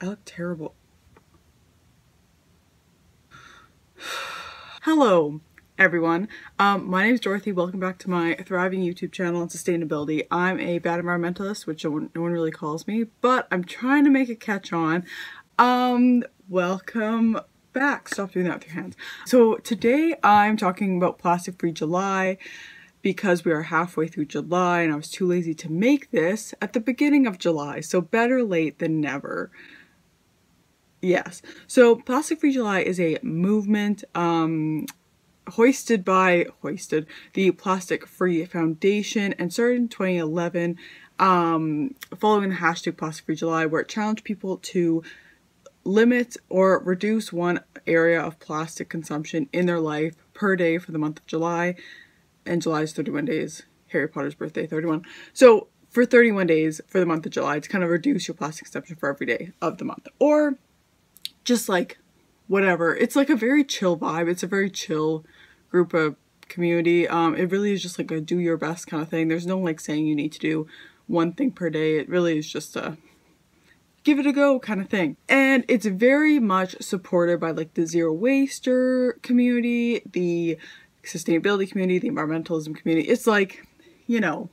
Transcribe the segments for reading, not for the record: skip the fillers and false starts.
I look terrible. Hello, everyone. My name is Dorothy. Welcome back to my thriving YouTube channel on sustainability. I'm a bad environmentalist, which no one really calls me, but I'm trying to make a catch on. Welcome back. Stop doing that with your hands. So today I'm talking about Plastic Free July because we are halfway through July and I was too lazy to make this at the beginning of July. So better late than never. Yes. So Plastic Free July is a movement hoisted by the Plastic Free Foundation and started in 2011 following the hashtag Plastic Free July, where it challenged people to limit or reduce one area of plastic consumption in their life per day for the month of July. And July is 31 days. Harry Potter's birthday, 31. So for 31 days for the month of July to kind of reduce your plastic consumption for every day of the month. Or just like whatever. It's like a very chill vibe. It's a very chill group of community. It really is just like a do your best kind of thing. There's no like saying you need to do one thing per day. It really is just a give it a go kind of thing. And it's very much supported by like the zero waster community, the sustainability community, the environmentalism community. It's like, you know,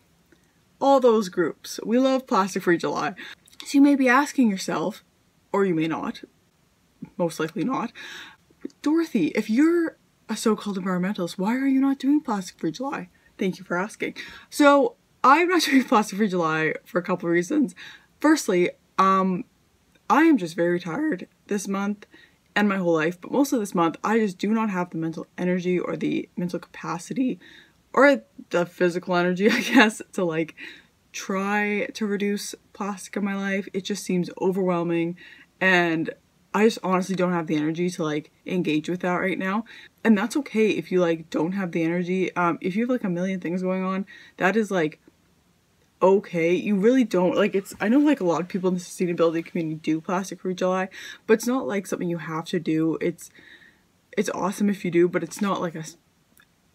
all those groups. We love Plastic Free July. So you may be asking yourself, or you may not, most likely not, Dorothy, if you're a so-called environmentalist, why are you not doing Plastic Free July? Thank you for asking. So I'm not doing Plastic Free July for a couple of reasons. Firstly, I am just very tired this month and my whole life, but mostly this month, I just do not have the mental energy or the mental capacity or the physical energy, I guess, to like try to reduce plastic in my life. It just seems overwhelming and I just honestly don't have the energy to like engage with that right now. And that's okay if you like don't have the energy. If you have like a million things going on, that is like okay. You really don't like I know like a lot of people in the sustainability community do Plastic Free July, but it's not like something you have to do. It's awesome if you do, but it's not like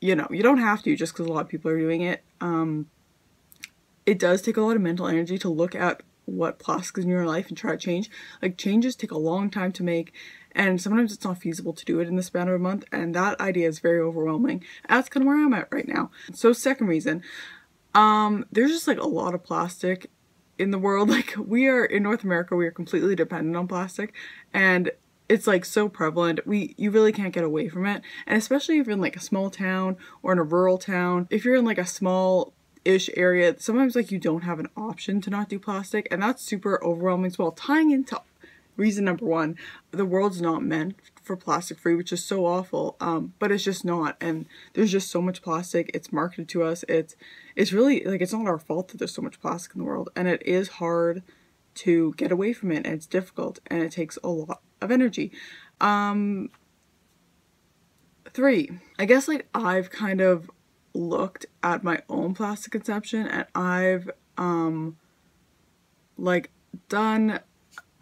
you don't have to just because a lot of people are doing it. It does take a lot of mental energy to look at what plastic is in your life and try to change. Like changes take a long time to make and sometimes it's not feasible to do it in the span of a month, and that idea is very overwhelming. That's kind of where I'm at right now. So second reason, there's just like a lot of plastic in the world. Like we are in North America, we are completely dependent on plastic and it's like so prevalent. You really can't get away from it. And especially if you're in like a small town or in a rural town, if you're in like a small-ish area, sometimes like you don't have an option to not do plastic, and that's super overwhelming as well. Tying into reason number one, the world's not meant for plastic free, which is so awful, but it's just not, and there's just so much plastic. It's marketed to us. It's really like it's not our fault that there's so much plastic in the world, and it is hard to get away from it, and it's difficult, and it takes a lot of energy. 3, I guess like I've kind of looked at my own plastic consumption and I've like done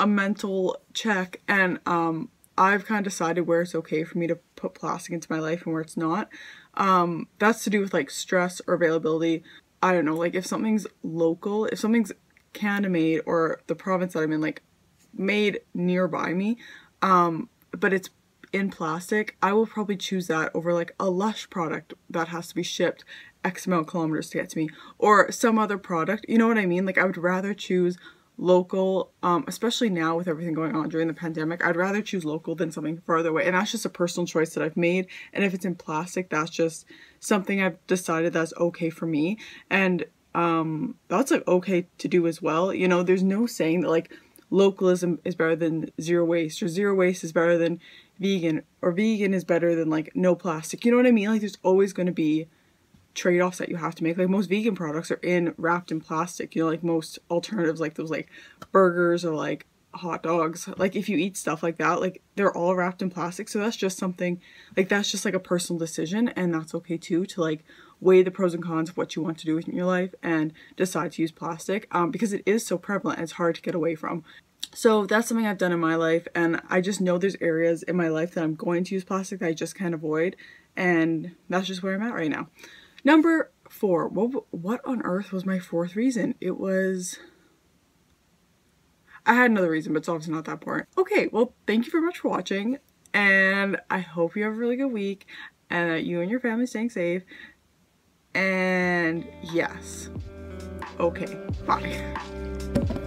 a mental check and I've kind of decided where it's okay for me to put plastic into my life and where it's not. That's to do with like stress or availability. I don't know, like if something's local, if something's Canada made or the province that I'm in like made nearby me, but it's in plastic, I will probably choose that over like a Lush product that has to be shipped X amount of kilometers to get to me, or some other product, you know what I mean? Like I would rather choose local, especially now with everything going on during the pandemic, I'd rather choose local than something farther away. And that's just a personal choice that I've made. And if it's in plastic, that's just something I've decided that's okay for me. And that's like okay to do as well. You know, there's no saying that like localism is better than zero waste, or zero waste is better than vegan, or vegan is better than like no plastic. You know what I mean? Like there's always going to be trade-offs that you have to make. Like most vegan products are wrapped in plastic, you know, like most alternatives like those like burgers or like hot dogs, like if you eat stuff like that, like they're all wrapped in plastic. So that's just something like that's just like a personal decision, and that's okay too, to like weigh the pros and cons of what you want to do in your life and decide to use plastic, because it is so prevalent and it's hard to get away from. So that's something I've done in my life, and I just know there's areas in my life that I'm going to use plastic that I just can't avoid, and that's just where I'm at right now. Number 4, what on earth was my 4th reason? It was, I had another reason, but it's obviously not that important. Okay, well, thank you very much for watching, and I hope you have a really good week, and that you and your family staying safe. And yes. Okay, bye.